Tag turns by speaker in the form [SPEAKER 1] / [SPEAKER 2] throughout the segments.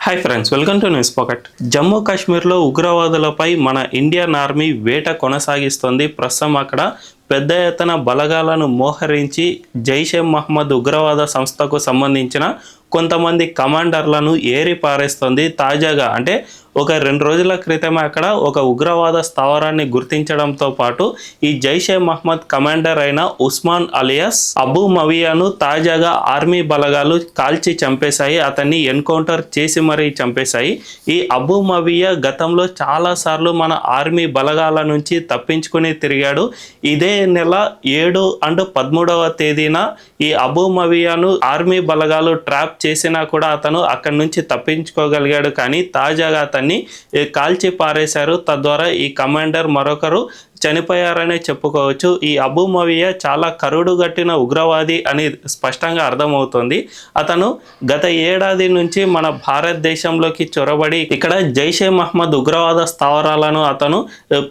[SPEAKER 1] Hi friends, welcome to news pocket. Jammu కాశ్మీర్లో ఉగ్రవాదులపై మన Indian army వేట కొనసాగిస్తోంది. ప్రస్తుతం అక్కడ పెద్ద ఎత్తున బలగాలను మోహరించి జైషే మహమ్మద్ ఉగ్రవాద సంస్థకు సంబంధించిన కొంతమంది కమాండర్లను ఏరి పారేస్తుంది. తాజాగా అంటే ఒక 2 రోజుల క్రితమే అక్కడ ఒక ఉగ్రవాద స్థావరాన్ని గుర్తించడంతో పాటు ఈ జైషే మహమ్మద్ కమాండర్ అయిన ఉస్మాన్ అలియాస్ అబూ మవియాను తాజాగా ఆర్మీ బలగాలు కాల్చి చంపేశాయి. అతన్ని ఎన్కౌంటర్ చేసి మరీ చంపేశాయి. ఈ అబూ మవియా గతంలో చాలాసార్లు మన ఆర్మీ బలగాల నుంచి తప్పించుకుని తిరిగాడు. ఇదే నెల 7 అండ్ 13వ తేదీన ఈ అబూ మవియాను ఆర్మీ బలగాలు ట్రాప్ చేసినా కూడా అతను అక్కడి నుంచి తప్పించుకోగలిగాడు. కానీ తాజాగా అతన్ని కాల్చి పారేశారు. తద్వారా ఈ కమాండర్ మరొకరు చనిపోయారనే చెప్పుకోవచ్చు. ఈ అబూ మవియా చాలా కరుడుగట్టిన ఉగ్రవాది అని స్పష్టంగా అర్థమవుతుంది. అతను గత ఏడాది నుంచి మన భారతదేశంలోకి చొరబడి ఇక్కడ జైషే మహమ్మద్ ఉగ్రవాద స్థావరాలను అతను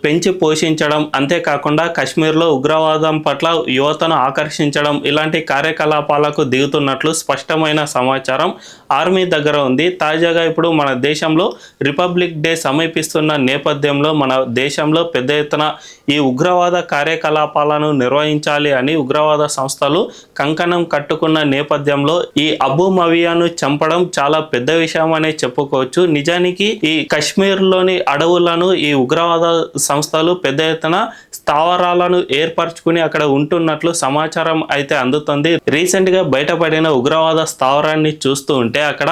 [SPEAKER 1] పెంచి పోషించడం, అంతేకాకుండా కాశ్మీర్లో ఉగ్రవాదం పట్ల యువతను ఆకర్షించడం, ఇలాంటి కార్యకలాపాలకు దిగుతున్నట్లు స్పష్టమైన సమాచారం ఆర్మీ దగ్గర ఉంది. తాజాగా ఇప్పుడు మన దేశంలో రిపబ్లిక్ డే సమీపిస్తున్న నేపథ్యంలో మన దేశంలో పెద్ద ఎత్తున ఈ ఉగ్రవాద కార్యకలాపాలను నిర్వహించాలి అని ఉగ్రవాద సంస్థలు కంకణం కట్టుకున్న నేపథ్యంలో ఈ అబూ మవియాను చంపడం చాలా పెద్ద విషయం అనే చెప్పుకోవచ్చు. నిజానికి ఈ కాశ్మీర్లోని అడవులను ఈ ఉగ్రవాద సంస్థలు పెద్ద ఎత్తున స్థావరాలను ఏర్పరచుకుని అక్కడ ఉంటున్నట్లు సమాచారం అయితే అందుతుంది. రీసెంట్గా బయటపడిన ఉగ్రవాద స్థావరాన్ని చూస్తూ ఉంటే అక్కడ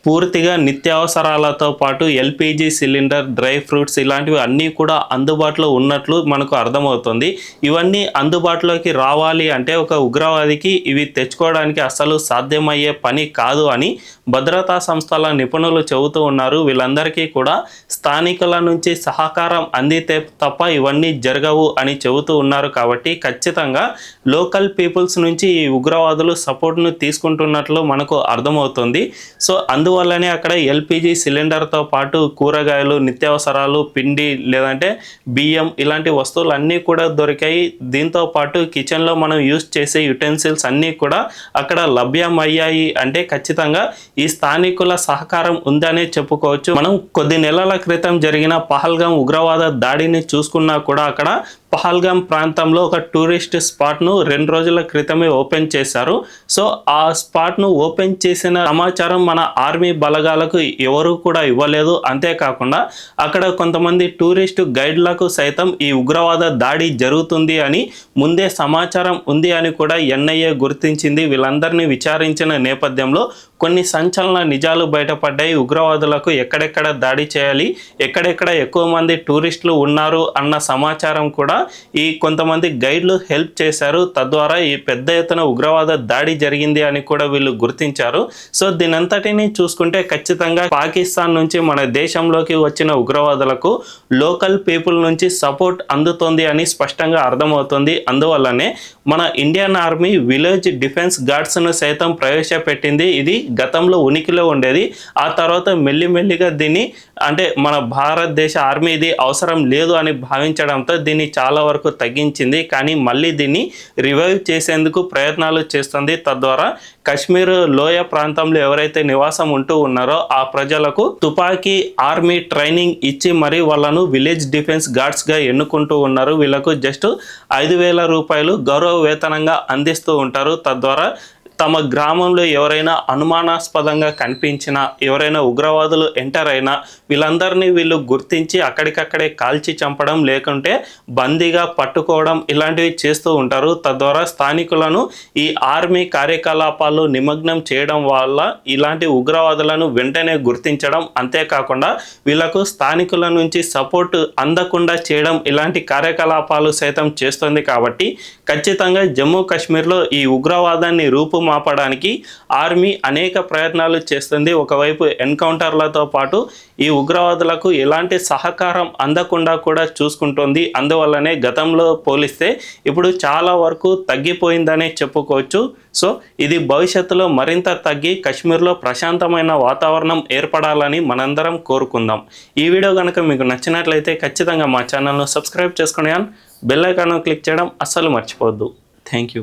[SPEAKER 1] పూర్తిగా నిత్యావసరాలతో పాటు ఎల్పిజి సిలిండర్, డ్రై ఫ్రూట్స్ ఇలాంటివి అన్నీ కూడా అందుబాటులో ఉన్నట్లు మనకు అర్థమవుతుంది. ఇవన్నీ అందుబాటులోకి రావాలి అంటే ఒక ఉగ్రవాదికి ఇవి తెచ్చుకోవడానికి అసలు సాధ్యమయ్యే పని కాదు అని భద్రతా సంస్థల నిపుణులు చెబుతూ ఉన్నారు. వీళ్ళందరికీ కూడా స్థానికుల నుంచి సహకారం అందితే తప్ప ఇవన్నీ జరగవు అని చెబుతూ ఉన్నారు. కాబట్టి ఖచ్చితంగా లోకల్ పీపుల్స్ నుంచి ఈ ఉగ్రవాదులు సపోర్ట్ను తీసుకుంటున్నట్లు మనకు అర్థమవుతుంది. సో అందువల్లనే అక్కడ ఎల్పిజి సిలిండర్తో పాటు కూరగాయలు, నిత్యావసరాలు, పిండి లేదంటే బియ్యం ఇలాంటి వస్తువులు అన్నీ కూడా దొరికాయి. దీంతో పాటు కిచెన్లో మనం యూజ్ చేసే యుటెన్సిల్స్ అన్నీ కూడా అక్కడ లభ్యమయ్యాయి. అంటే ఖచ్చితంగా ఈ స్థానికుల సహకారం ఉందనే చెప్పుకోవచ్చు. మనం కొద్ది నెలల క్రితం జరిగిన పహల్గాం ఉగ్రవాద దాడిని చూసుకున్నా కూడా అక్కడ పహల్గాం ప్రాంతంలో ఒక టూరిస్ట్ స్పాట్ను 2 రోజుల క్రితమే ఓపెన్ చేశారు. సో ఆ స్పాట్ను ఓపెన్ చేసిన సమాచారం మన ఆర్మీ బలగాలకు ఎవరు కూడా ఇవ్వలేదు. అంతేకాకుండా అక్కడ కొంతమంది టూరిస్ట్ గైడ్లకు సైతం ఈ ఉగ్రవాద దాడి జరుగుతుంది అని ముందే సమాచారం ఉంది అని కూడా ఎన్ఐఏ గుర్తించింది. వీళ్ళందరినీ విచారించిన నేపథ్యంలో కొన్ని సంచలన నిజాలు బయటపడ్డాయి. ఉగ్రవాదులకు ఎక్కడెక్కడ దాడి చేయాలి, ఎక్కడెక్కడ ఎక్కువ మంది టూరిస్టులు ఉన్నారు అన్న సమాచారం కూడా ఈ కొంతమంది గైడ్లు హెల్ప్ చేశారు. తద్వారా ఈ పెద్ద ఎత్తున ఉగ్రవాద దాడి జరిగింది అని కూడా వీళ్ళు గుర్తించారు. సో దీనంతటిని చూసుకుంటే ఖచ్చితంగా పాకిస్తాన్ నుంచి మన దేశంలోకి వచ్చిన ఉగ్రవాదులకు లోకల్ పీపుల్ నుంచి సపోర్ట్ అందుతుంది అని స్పష్టంగా అర్థమవుతుంది. అందువల్లనే మన ఇండియన్ ఆర్మీ విలేజ్ డిఫెన్స్ గార్డ్స్ను సైతం ప్రవేశపెట్టింది. ఇది గతంలో ఉనికిలో ఉండేది. ఆ తర్వాత మెల్లిమెల్లిగా దీన్ని అంటే మన భారతదేశ ఆర్మీ ఇది అవసరం లేదు అని భావించడంతో దీన్ని చాలా వరకు తగ్గించింది. కానీ మళ్ళీ దీన్ని రివైవ్ చేసేందుకు ప్రయత్నాలు చేస్తుంది. తద్వారా కాశ్మీర్ లోయ ప్రాంతంలో ఎవరైతే నివాసం ఉంటూ ఉన్నారో ఆ ప్రజలకు తుపాకీ ఆర్మీ ట్రైనింగ్ ఇచ్చి మరి వాళ్ళను విలేజ్ డిఫెన్స్ గార్డ్స్గా ఎన్నుకుంటూ ఉన్నారు. వీళ్ళకు జస్ట్ 5,000 రూపాయలు గౌరవ వేతనంగా అందిస్తూ ఉంటారు. తద్వారా తమ గ్రామంలో ఎవరైనా అనుమానాస్పదంగా కనిపించినా, ఎవరైనా ఉగ్రవాదులు ఎంటర్ అయినా వీళ్ళందరినీ వీళ్ళు గుర్తించి అక్కడికక్కడే కాల్చి చంపడం, లేకుంటే బందీగా పట్టుకోవడం ఇలాంటివి చేస్తూ ఉంటారు. తద్వారా స్థానికులను ఈ ఆర్మీ కార్యకలాపాలు నిమగ్నం చేయడం వల్ల ఇలాంటి ఉగ్రవాదులను వెంటనే గుర్తించడం, అంతేకాకుండా వీళ్ళకు స్థానికుల నుంచి సపోర్ట్ అందకుండా చేయడం ఇలాంటి కార్యకలాపాలు సైతం చేస్తుంది. కాబట్టి ఖచ్చితంగా జమ్మూ కాశ్మీర్లో ఈ ఉగ్రవాదాన్ని రూపుమాపడానికి ఆర్మీ అనేక ప్రయత్నాలు చేస్తుంది. ఒకవైపు ఎన్కౌంటర్లతో పాటు ఈ ఉగ్రవాదులకు ఎలాంటి సహకారం అందకుండా కూడా చూసుకుంటుంది. అందువల్లనే గతంలో పోలిస్తే ఇప్పుడు చాలా వరకు తగ్గిపోయిందనే చెప్పుకోవచ్చు. సో ఇది భవిష్యత్తులో మరింత తగ్గి కాశ్మీర్లో ప్రశాంతమైన వాతావరణం ఏర్పడాలని మనందరం కోరుకుందాం. ఈ వీడియో కనుక మీకు నచ్చినట్లయితే ఖచ్చితంగా మా ఛానల్ను సబ్స్క్రైబ్ చేసుకుని బెల్ ఐకాన్ క్లిక్ చేయడం అస్సలు మర్చిపోవద్దు. Thank you.